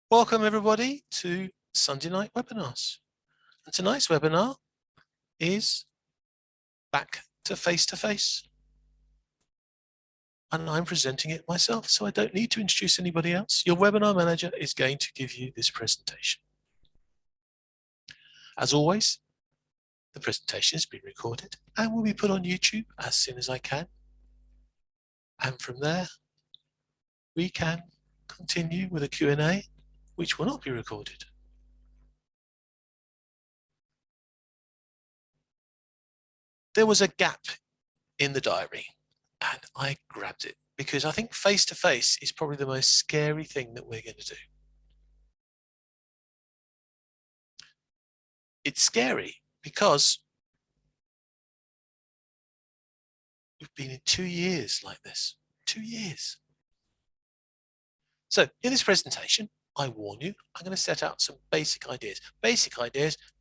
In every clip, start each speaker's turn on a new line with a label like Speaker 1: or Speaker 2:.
Speaker 1: Welcome everybody to Sunday night webinars. And tonight's webinar is back to face-to-face. And I'm presenting it myself, so I don't need to introduce anybody else. Your webinar manager is going to give you this presentation. As always, the presentation has been recorded and will be put on YouTube as soon as I can. And from there, we can continue with a Q&A, which will not be recorded. There was a gap in the diary and I grabbed it because I think face-to-face is probably the most scary thing that we're going to do. It's scary because we've been in 2 years like this, 2 years. So in this presentation, I warn you, I'm going to set out some basic ideas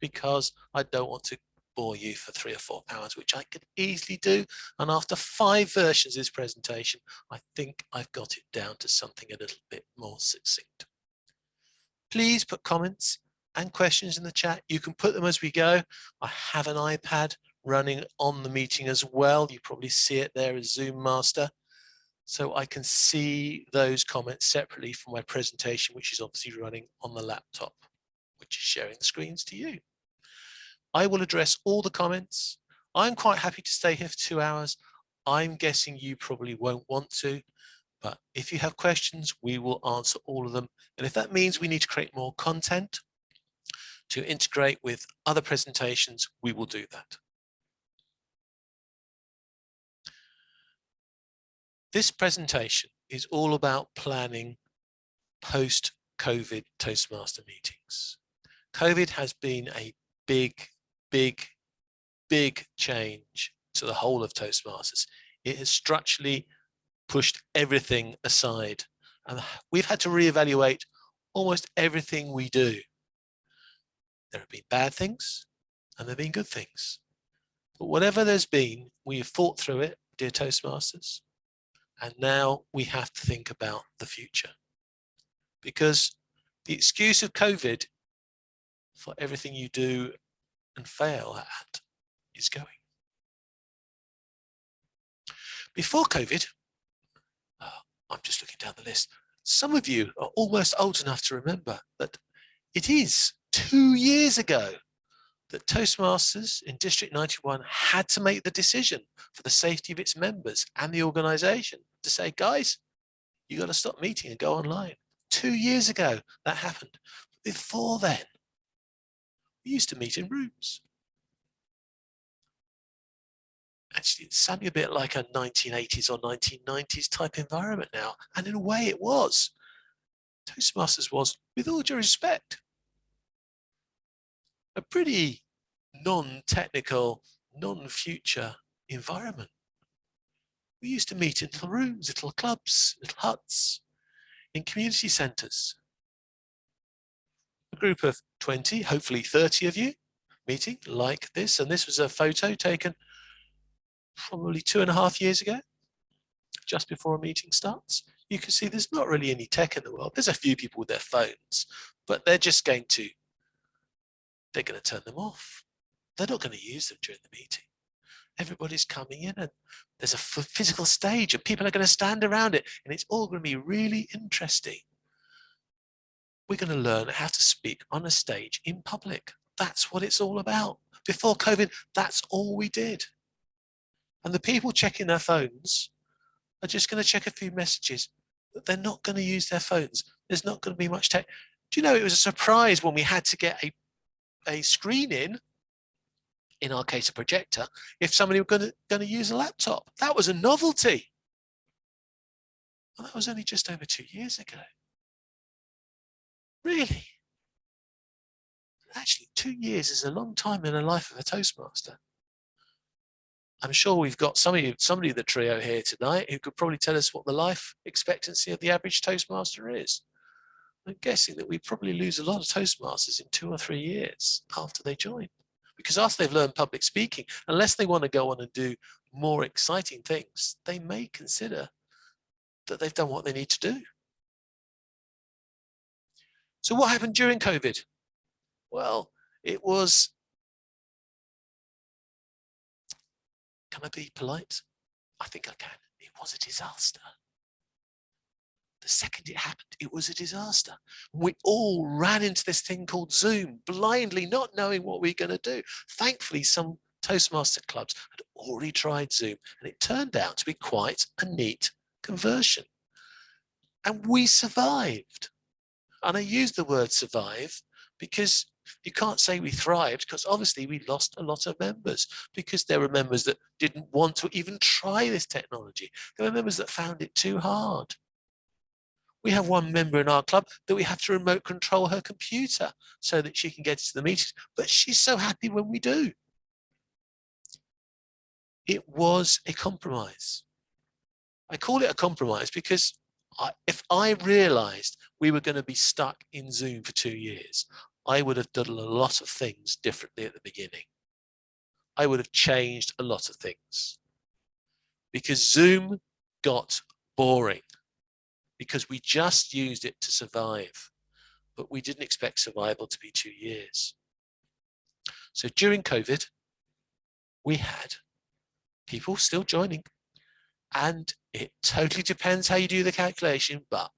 Speaker 1: because I don't want to bore you for 3 or 4 hours, which I could easily do. And after 5 versions of this presentation, I think I've got it down to something a little bit more succinct. Please put comments and questions in the chat. You can put them as we go. I have an iPad running on the meeting as well. You probably see it there as Zoom Master. So I can see those comments separately from my presentation, which is obviously running on the laptop, which is sharing the screens to you. I will address all the comments. I'm quite happy to stay here for 2 hours. I'm guessing you probably won't want to, but if you have questions, we will answer all of them. And if that means we need to create more content to integrate with other presentations, we will do that. This presentation is all about planning post-COVID Toastmaster meetings. COVID has been a big change to the whole of Toastmasters. It has structurally pushed everything aside, and we've had to reevaluate almost everything we do. There have been bad things and there have been good things. But whatever there's been, we have fought through it, dear Toastmasters. And now we have to think about the future. Because the excuse of COVID for everything you do and fail at is going. Before COVID, I'm just looking down the list, some of you are almost old enough to remember that it is 2 years ago that Toastmasters in District 91 had to make the decision for the safety of its members and the organization to say, guys, you got to stop meeting and go online. 2 years ago that happened. Before then, we used to meet in rooms. Actually, it's sounding a bit like a 1980s or 1990s type environment now. And in a way it was. Toastmasters was, with all due respect, a pretty non-technical, non-future environment. We used to meet in little rooms, little clubs, little huts, in community centres. A group of 20, hopefully 30 of you meeting like this. And this was a photo taken probably 2.5 years ago, just before a meeting starts. You can see there's not really any tech in the world. There's a few people with their phones, but they're just going to turn them off. They're not going to use them during the meeting. Everybody's coming in and there's a physical stage and people are going to stand around it and it's all going to be really interesting. We're going to learn how to speak on a stage in public. That's what it's all about. Before COVID, that's all we did. And the people checking their phones are just going to check a few messages, but they're not going to use their phones. There's not going to be much tech. Do you know, it was a surprise when we had to get a screen in our case a projector, if somebody were going to use a laptop. That was a novelty. Well, that was only just over 2 years ago. Really? Actually, 2 years is a long time in the life of a Toastmaster. I'm sure we've got somebody in the trio here tonight who could probably tell us what the life expectancy of the average Toastmaster is. I'm guessing that we probably lose a lot of Toastmasters in 2 or 3 years after they join. Because after they've learned public speaking, unless they want to go on and do more exciting things, they may consider that they've done what they need to do. So what happened during COVID? Well, it was, can I be polite? I think I can. It was a disaster. The second it happened, it was a disaster. We all ran into this thing called Zoom, blindly not knowing what we were going to do. Thankfully, some Toastmaster clubs had already tried Zoom, and it turned out to be quite a neat conversion. And we survived. And I use the word survive because you can't say we thrived, because obviously we lost a lot of members, because there were members that didn't want to even try this technology. There were members that found it too hard. We have one member in our club that we have to remote control her computer so that she can get to the meetings, but she's so happy when we do. It was a compromise. I call it a compromise because if I realized we were going to be stuck in Zoom for 2 years, I would have done a lot of things differently at the beginning. I would have changed a lot of things because Zoom got boring, because we just used it to survive, but we didn't expect survival to be 2 years. So during COVID, we had people still joining, and it totally depends how you do the calculation, but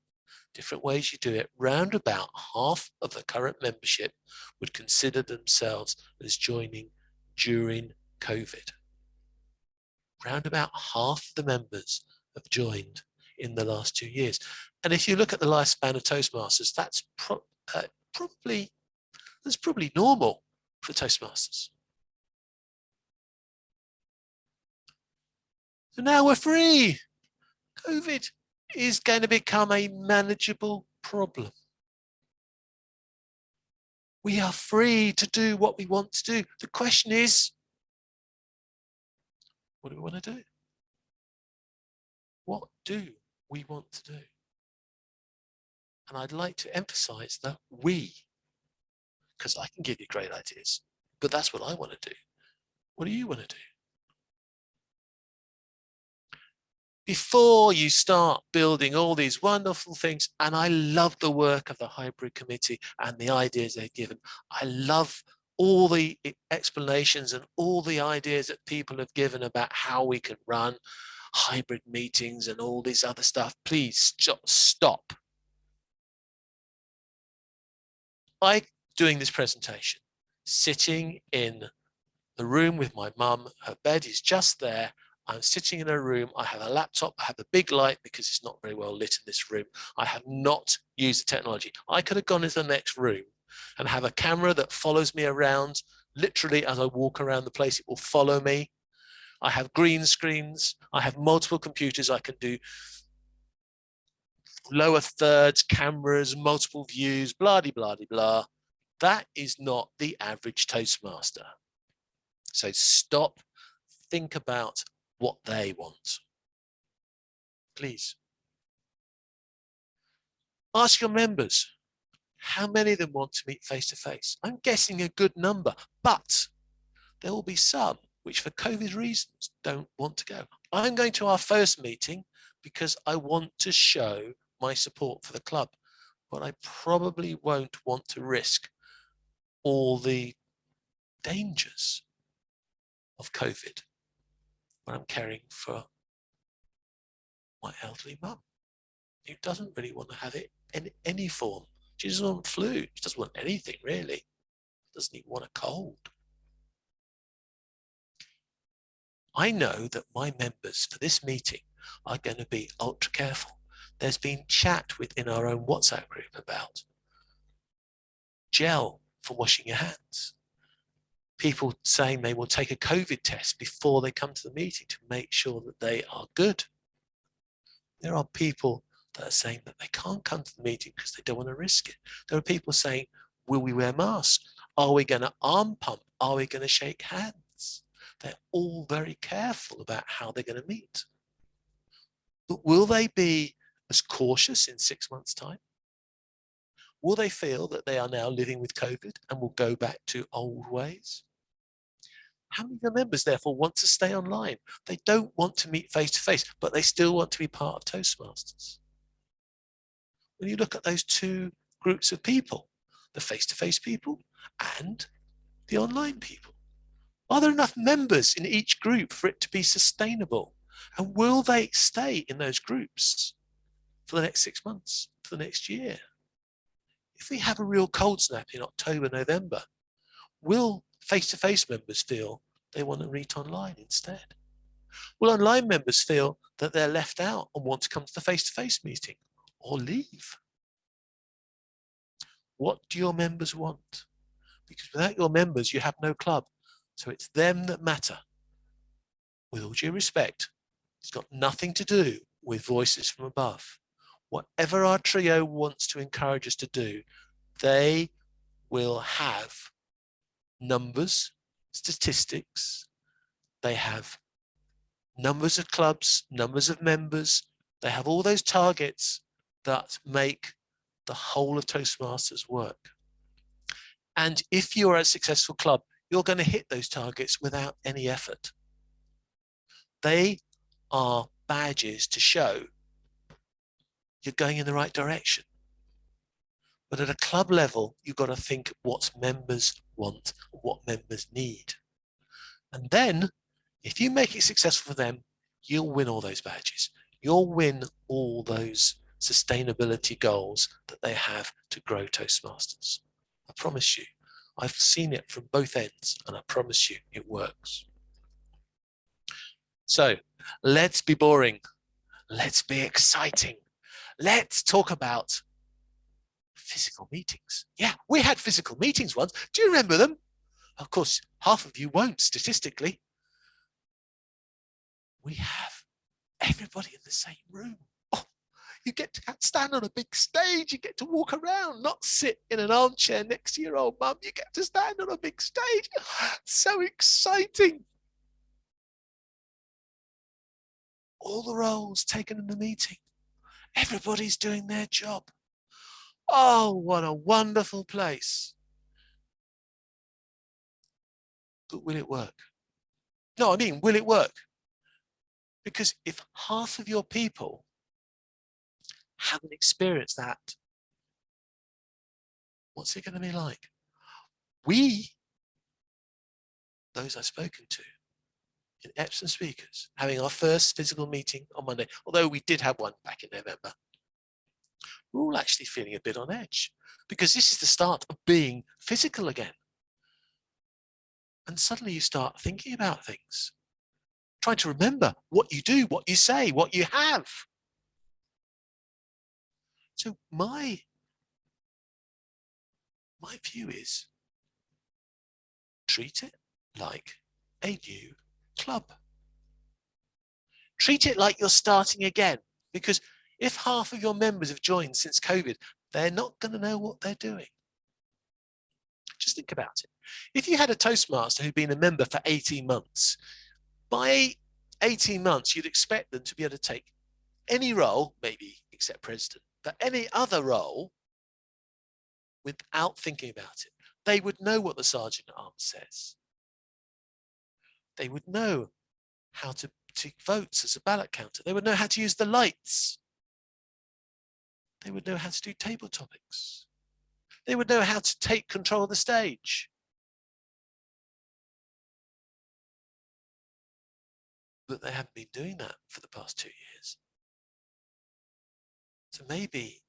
Speaker 1: different ways you do it. Round about half of the current membership would consider themselves as joining during COVID. Round about half the members have joined in the last 2 years. And if you look at the lifespan of Toastmasters, that's probably normal for Toastmasters. So now we're free. COVID is going to become a manageable problem. We are free to do what we want to do. The question is, what do we want to do? What do we want to do? And I'd like to emphasize the we, because I can give you great ideas, but that's what I want to do. What do you want to do? Before you start building all these wonderful things, and I love the work of the hybrid committee and the ideas they've given. I love all the explanations and all the ideas that people have given about how we can run hybrid meetings and all this other stuff. Please stop. I'm doing this presentation, sitting in the room with my mum. Her bed is just there. I'm sitting in a room. I have a laptop. I have a big light because it's not very well lit in this room. I have not used the technology. I could have gone into the next room and have a camera that follows me around. Literally, as I walk around the place, it will follow me. I have green screens. I have multiple computers. I can do lower thirds, cameras, multiple views, blah, de, blah, de, blah. That is not the average Toastmaster. So stop, think about what they want. Please. Ask your members, how many of them want to meet face to face? I'm guessing a good number, but there will be some which for COVID reasons don't want to go. I'm going to our first meeting because I want to show my support for the club, but I probably won't want to risk all the dangers of COVID when I'm caring for my elderly mum, who doesn't really want to have it in any form. She doesn't want flu. She doesn't want anything really. Doesn't even want a cold. I know that my members for this meeting are going to be ultra careful. There's been chat within our own WhatsApp group about gel for washing your hands. People saying they will take a COVID test before they come to the meeting to make sure that they are good. There are people that are saying that they can't come to the meeting because they don't want to risk it. There are people saying, will we wear masks? Are we going to arm pump? Are we going to shake hands? They're all very careful about how they're going to meet. But will they be as cautious in 6 months' time? Will they feel that they are now living with COVID and will go back to old ways? How many of the members, therefore, want to stay online? They don't want to meet face to face, but they still want to be part of Toastmasters. When you look at those two groups of people, the face-to-face people and the online people? Are there enough members in each group for it to be sustainable? And will they stay in those groups for the next 6 months, for the next year? If we have a real cold snap in October, November, will face-to-face members feel they want to meet online instead? Will online members feel that they're left out and want to come to the face-to-face meeting or leave? What do your members want? Because without your members, you have no club. So it's them that matter. With all due respect, it's got nothing to do with voices from above. Whatever our trio wants to encourage us to do, they will have numbers, statistics, they have numbers of clubs, numbers of members, they have all those targets that make the whole of Toastmasters work. And if you're a successful club, you're going to hit those targets without any effort. They are badges to show you're going in the right direction. But at a club level, you've got to think what members want, what members need. And then, if you make it successful for them, you'll win all those badges. You'll win all those sustainability goals that they have to grow Toastmasters. I promise you, I've seen it from both ends, and I promise you it works. So let's be boring. Let's be exciting. Let's talk about physical meetings. Yeah, we had physical meetings once. Do you remember them? Of course, half of you won't statistically. We have everybody in the same room. Oh, you get to stand on a big stage. You get to walk around, not sit in an armchair next to your old mum. You get to stand on a big stage. So exciting. All the roles taken in the meeting. Everybody's doing their job. Oh, what a wonderful place. But will it work? No, I mean, will it work? Because if half of your people haven't experienced that, what's it going to be like? We, those I've spoken to, in Epsom Speakers, having our first physical meeting on Monday, although we did have one back in November, we're all actually feeling a bit on edge because this is the start of being physical again. And suddenly you start thinking about things, trying to remember what you do, what you say, what you have. So my view is treat it like a new club. Treat it like you're starting again, because if half of your members have joined since COVID, they're not going to know what they're doing. Just think about it. If you had a Toastmaster who'd been a member for 18 months, by 18 months, you'd expect them to be able to take any role, maybe except president, but any other role without thinking about it. They would know what the Sergeant at Arms says. They would know how to take votes as a ballot counter. They would know how to use the lights. They would know how to do table topics. They would know how to take control of the stage. But they haven't been doing that for the past 2 years. So maybe,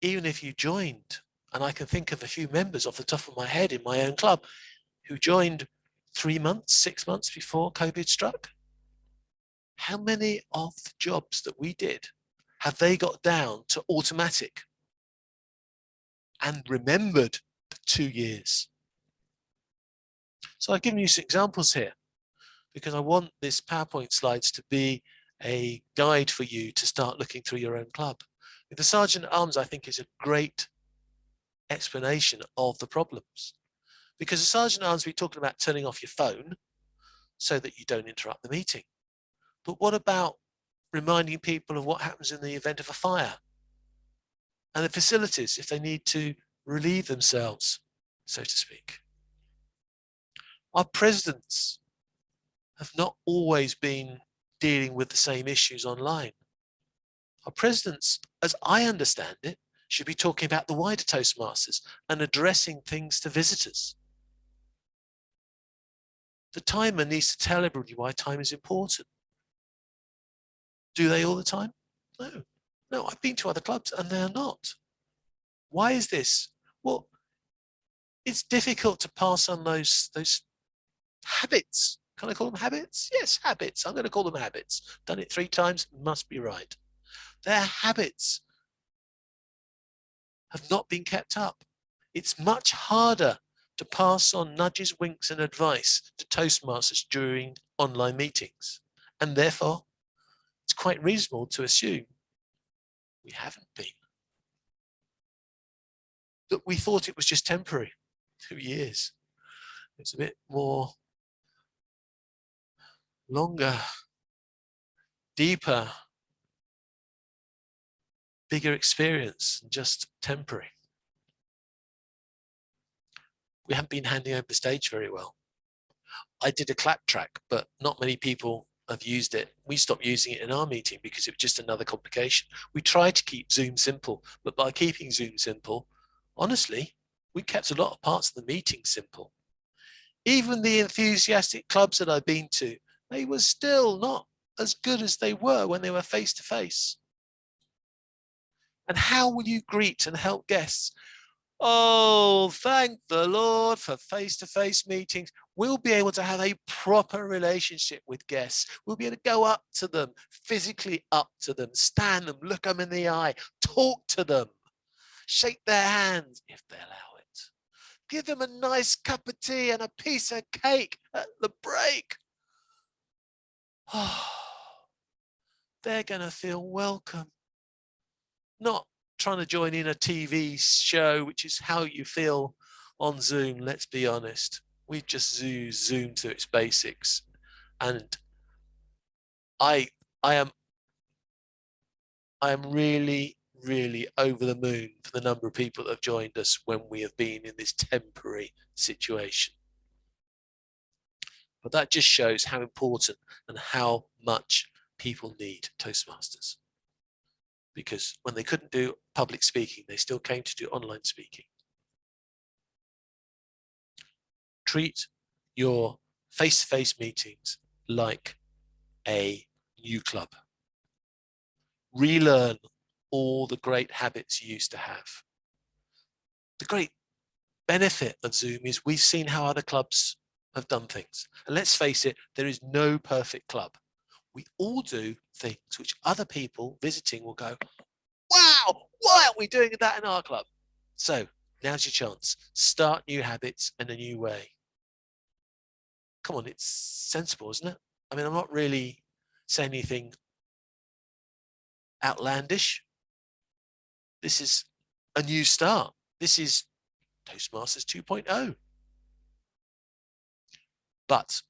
Speaker 1: even if you joined, and I can think of a few members off the top of my head in my own club who joined 3 months, 6 months before COVID struck, how many of the jobs that we did have they got down to automatic and remembered for 2 years? So I've given you some examples here because I want this PowerPoint slides to be a guide for you to start looking through your own club. The Sergeant at Arms, I think, is a great explanation of the problems, because the Sergeant at Arms, we're talking about turning off your phone so that you don't interrupt the meeting. But what about reminding people of what happens in the event of a fire and the facilities if they need to relieve themselves, so to speak? Our presidents have not always been dealing with the same issues online. Our presidents, as I understand it, should be talking about the wider Toastmasters and addressing things to visitors. The timer needs to tell everybody why time is important. Do they all the time? No. No, I've been to other clubs and they're not. Why is this? Well, it's difficult to pass on those habits. Can I call them habits? Yes, habits. I'm going to call them habits. Done it 3 times, must be right. Their habits have not been kept up. It's much harder to pass on nudges, winks, and advice to Toastmasters during online meetings. And therefore, it's quite reasonable to assume we haven't been. That we thought it was just temporary, 2 years. It's a bit more longer, deeper, bigger experience than just temporary. We haven't been handing over the stage very well. I did a clap track, but not many people have used it. We stopped using it in our meeting because it was just another complication. We tried to keep Zoom simple, but by keeping Zoom simple, honestly, we kept a lot of parts of the meeting simple. Even the enthusiastic clubs that I've been to, they were still not as good as they were when they were face to face. And how will you greet and help guests? Oh, thank the Lord for face-to-face meetings. We'll be able to have a proper relationship with guests. We'll be able to go up to them, physically up to them, stand them, look them in the eye, talk to them, shake their hands if they allow it. Give them a nice cup of tea and a piece of cake at the break. Oh, they're going to feel welcome. Not trying to join in a TV show, which is how you feel on Zoom. Let's be honest. We've just zoomed to its basics. And I am really, really over the moon for the number of people that have joined us when we have been in this temporary situation. But that just shows how important and how much people need Toastmasters. Because when they couldn't do public speaking, they still came to do online speaking. Treat your face-to-face meetings like a new club. Relearn all the great habits you used to have. The great benefit of Zoom is we've seen how other clubs have done things. And let's face it, there is no perfect club. We all do things which other people visiting will go, wow, why aren't we doing that in our club? So now's your chance. Start new habits in a new way. Come on, it's sensible, isn't it? I mean, I'm not really saying anything outlandish. This is a new start. This is Toastmasters 2.0. But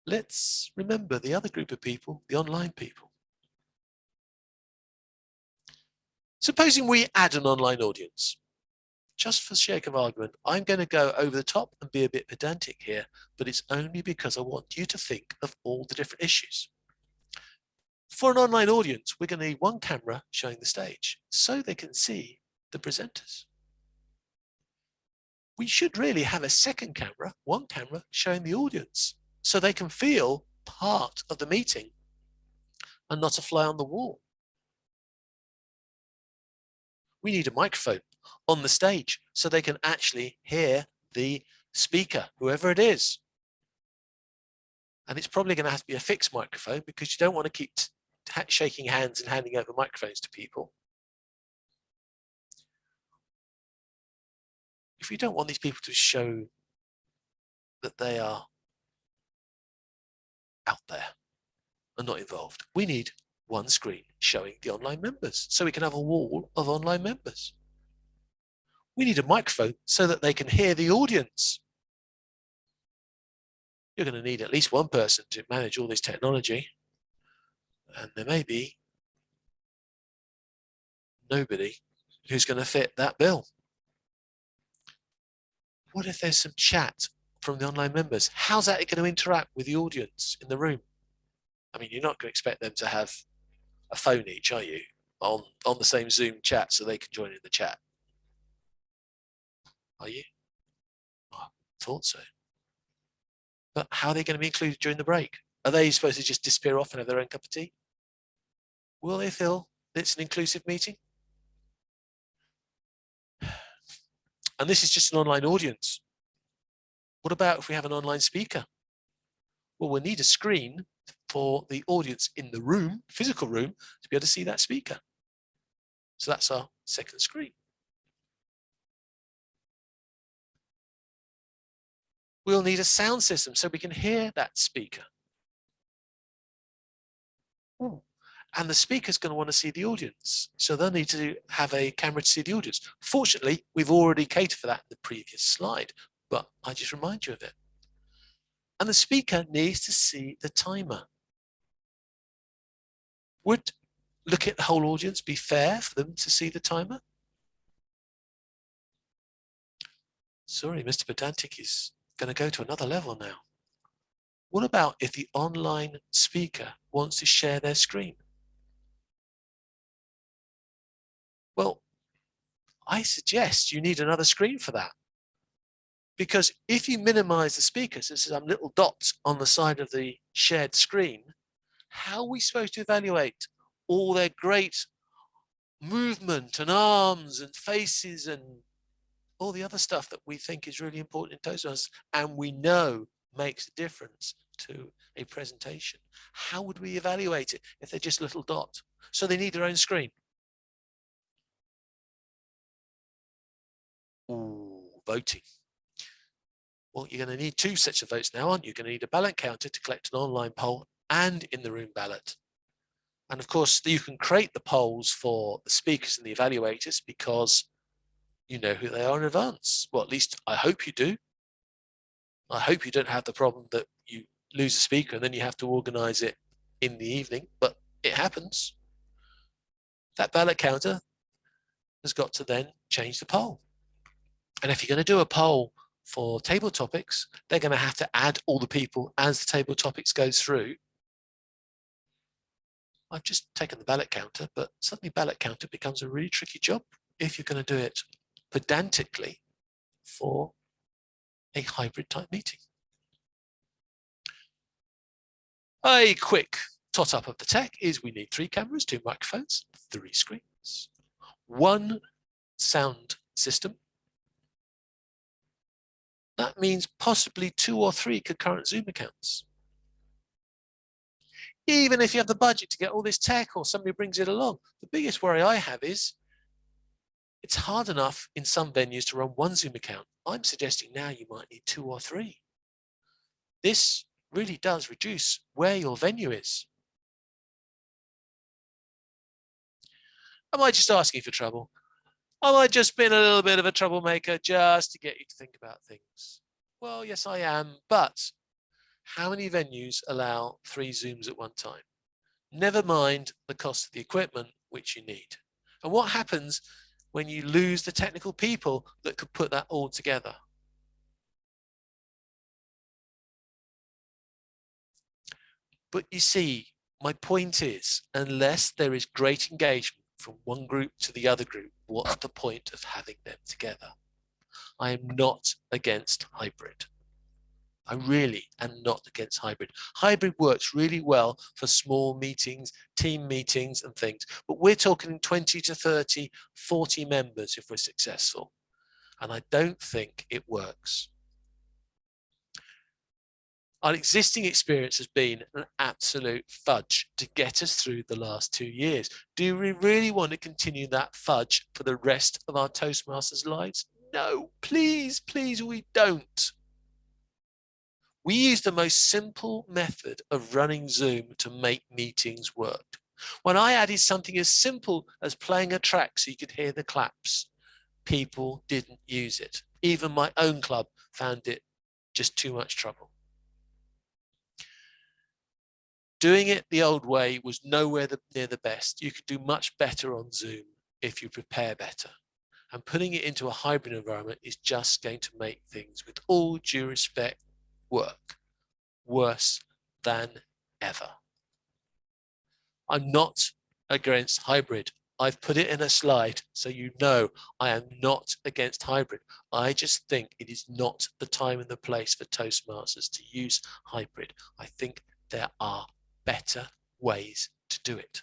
Speaker 1: let's remember the other group of people, the online people. Supposing we add an online audience, just for the sake of argument, I'm going to go over the top and be a bit pedantic here, but it's only because I want you to think of all the different issues. For an online audience, we're going to need one camera showing the stage so they can see the presenters. We should really have a second camera, one camera showing the audience so they can feel part of the meeting and not a fly on the wall. We need a microphone on the stage so they can actually hear the speaker, whoever it is. And it's probably going to have to be a fixed microphone because you don't want to keep shaking hands and handing over microphones to people. If we don't want these people to show that they are out there and not involved, we need one screen showing the online members so we can have a wall of online members. We need a microphone so that they can hear the audience. You're going to need at least one person to manage all this technology, and there may be nobody who's going to fit that bill. What if there's some chat from the online members? How's that going to interact with the audience in the room? I mean, you're not going to expect them to have a phone each, are you, on the same Zoom chat so they can join in the chat. Are you? I thought so. But how are they going to be included during the break? Are they supposed to just disappear off and have their own cup of tea? Will they feel it's an inclusive meeting? And this is just an online audience. What about if we have an online speaker? Well, we'll need a screen for the audience in the room, physical room, to be able to see that speaker. So that's our second screen. We'll need a sound system so we can hear that speaker. And the speaker's going to want to see the audience. So they'll need to have a camera to see the audience. Fortunately, we've already catered for that in the previous slide, but I just remind you of it. And the speaker needs to see the timer. Would looking at the whole audience be fair for them to see the timer? Sorry, Mr. Pedantic is going to go to another level now. What about if the online speaker wants to share their screen? Well, I suggest you need another screen for that. Because if you minimize the speakers, there's some little dots on the side of the shared screen, how are we supposed to evaluate all their great movement and arms and faces and all the other stuff that we think is really important in Toastmasters and we know makes a difference to a presentation? How would we evaluate it if they're just a little dot? So they need their own screen. Ooh, voting. Well, you're going to need two sets of votes now, aren't you? You're going to need a ballot counter to collect an online poll and in the room ballot. And of course, you can create the polls for the speakers and the evaluators because you know who they are in advance. Well, at least I hope you do. I hope you don't have the problem that you lose a speaker and then you have to organize it in the evening, but it happens. That ballot counter has got to then change the poll. And if you're going to do a poll for table topics, they're going to have to add all the people as the table topics goes through. I've just taken the ballot counter, but suddenly ballot counter becomes a really tricky job if you're going to do it pedantically for a hybrid type meeting. A quick tot up of the tech is we need 3 cameras, 2 microphones, 3 screens, 1 sound system. That means possibly 2 or 3 concurrent Zoom accounts. Even if you have the budget to get all this tech or somebody brings it along, the biggest worry I have is it's hard enough in some venues to run 1 Zoom account. I'm suggesting now you might need 2 or 3. This really does reduce where your venue is. Am I just asking for trouble? Am I just being a little bit of a troublemaker just to get you to think about things? Well, yes, I am, but how many venues allow 3 Zooms at one time? Never mind the cost of the equipment which you need. And what happens when you lose the technical people that could put that all together? But you see, my point is, unless there is great engagement from one group to the other group, what's the point of having them together? I am not against hybrid. I really am not against hybrid. Hybrid works really well for small meetings, team meetings and things, but we're talking 20 to 30, 40 members if we're successful. And I don't think it works. Our existing experience has been an absolute fudge to get us through the last 2 years. Do we really want to continue that fudge for the rest of our Toastmasters lives? No, please, please, we don't. We use the most simple method of running Zoom to make meetings work. When I added something as simple as playing a track so you could hear the claps, people didn't use it. Even my own club found it just too much trouble. Doing it the old way was nowhere near the best. You could do much better on Zoom if you prepare better. And putting it into a hybrid environment is just going to make things, with all due respect, work worse than ever. I'm not against hybrid. I've put it in a slide so you know I am not against hybrid. I just think it is not the time and the place for Toastmasters to use hybrid. I think there are better ways to do it.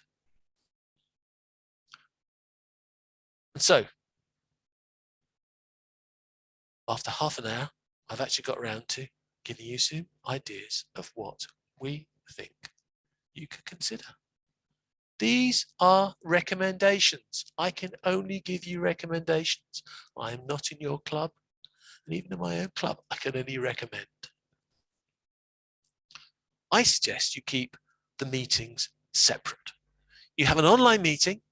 Speaker 1: And so, after half an hour, I've actually got around to giving you some ideas of what we think you could consider. These are recommendations. I can only give you recommendations. I am not in your club, and even in my own club, I can only recommend. I suggest you keep the meetings separate. You have an online meeting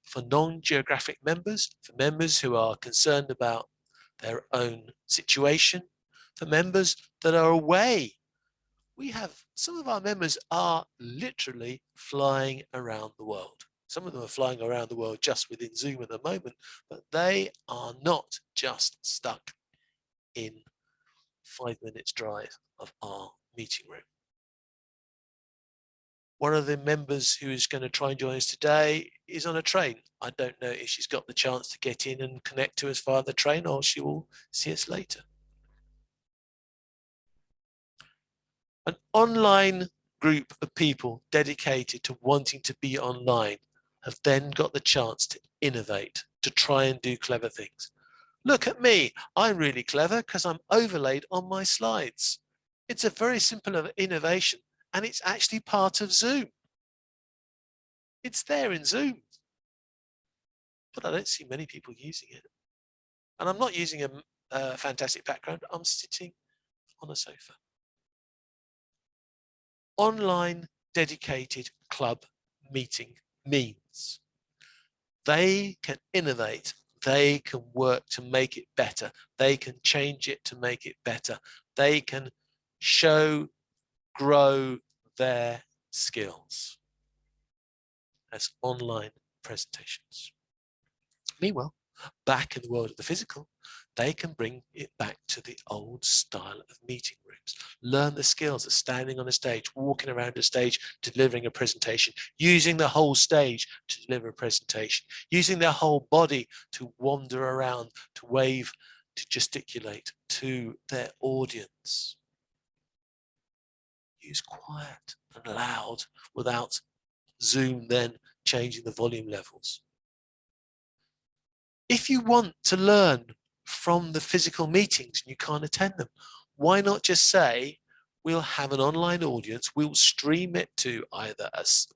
Speaker 1: for non-geographic members, for members who are concerned about their own situation, for members that are away. We have some of our members are literally flying around the world. Some of them are flying around the world just within Zoom at the moment, but they are not just stuck in 5 minutes drive of our meeting room. One of the members who is going to try and join us today is on a train. I don't know if she's got the chance to get in and connect to us via the train, or she will see us later. An online group of people dedicated to wanting to be online have then got the chance to innovate, to try and do clever things. Look at me, I'm really clever because I'm overlaid on my slides. It's a very simple innovation, and it's actually part of Zoom. It's there in Zoom, but I don't see many people using it. And I'm not using a fantastic background, I'm sitting on a sofa. Online dedicated club meeting means they can innovate, they can work to make it better, they can change it to make it better, they can grow their skills as online presentations. Meanwhile, back in the world of the physical, they can bring it back to the old style of meeting rooms, learn the skills of standing on a stage, walking around a stage, delivering a presentation, using the whole stage to deliver a presentation, using their whole body to wander around, to wave, to gesticulate to their audience. Use quiet and loud without Zoom then changing the volume levels. If you want to learn from the physical meetings and you can't attend them, why not just say, we'll have an online audience, we'll stream it to either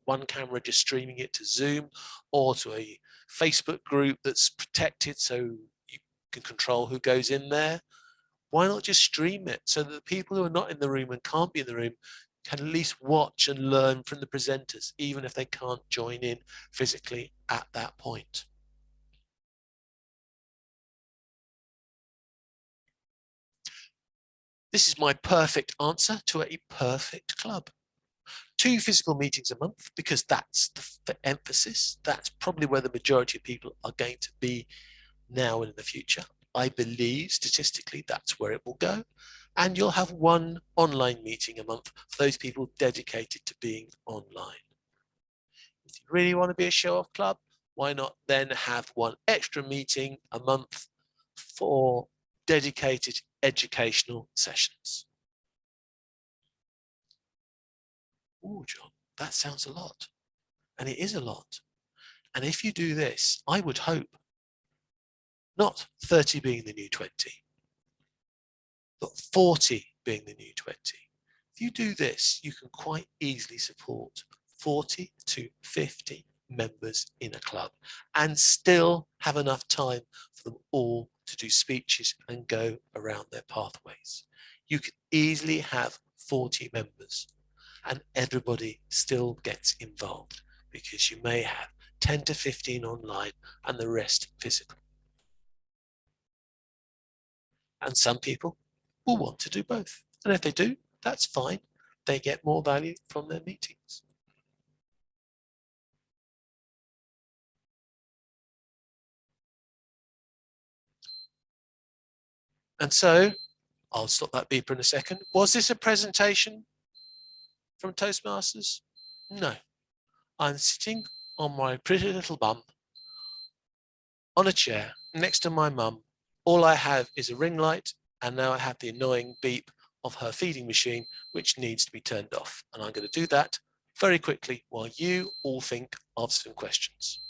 Speaker 1: one camera just streaming it to Zoom or to a Facebook group that's protected so you can control who goes in there. Why not just stream it so that the people who are not in the room and can't be in the room can at least watch and learn from the presenters, even if they can't join in physically at that point. This is my perfect answer to a perfect club. 2 physical meetings a month, because that's the emphasis. That's probably where the majority of people are going to be now and in the future. I believe statistically that's where it will go. And you'll have 1 online meeting a month for those people dedicated to being online. If you really want to be a show-off club, why not then have 1 extra meeting a month for dedicated educational sessions? Oh, John, that sounds a lot. And it is a lot. And if you do this, I would hope not 30 being the new 20, but 40 being the new 20. If you do this, you can quite easily support 40 to 50 members in a club and still have enough time for them all to do speeches and go around their pathways. You can easily have 40 members and everybody still gets involved because you may have 10 to 15 online and the rest physical. And some people will want to do both. And if they do, that's fine. They get more value from their meetings. And so I'll stop that beeper in a second. Was this a presentation from Toastmasters? No. I'm sitting on my pretty little bum on a chair next to my mum. All I have is a ring light, and now I have the annoying beep of her feeding machine, which needs to be turned off. And I'm going to do that very quickly while you all think of some questions.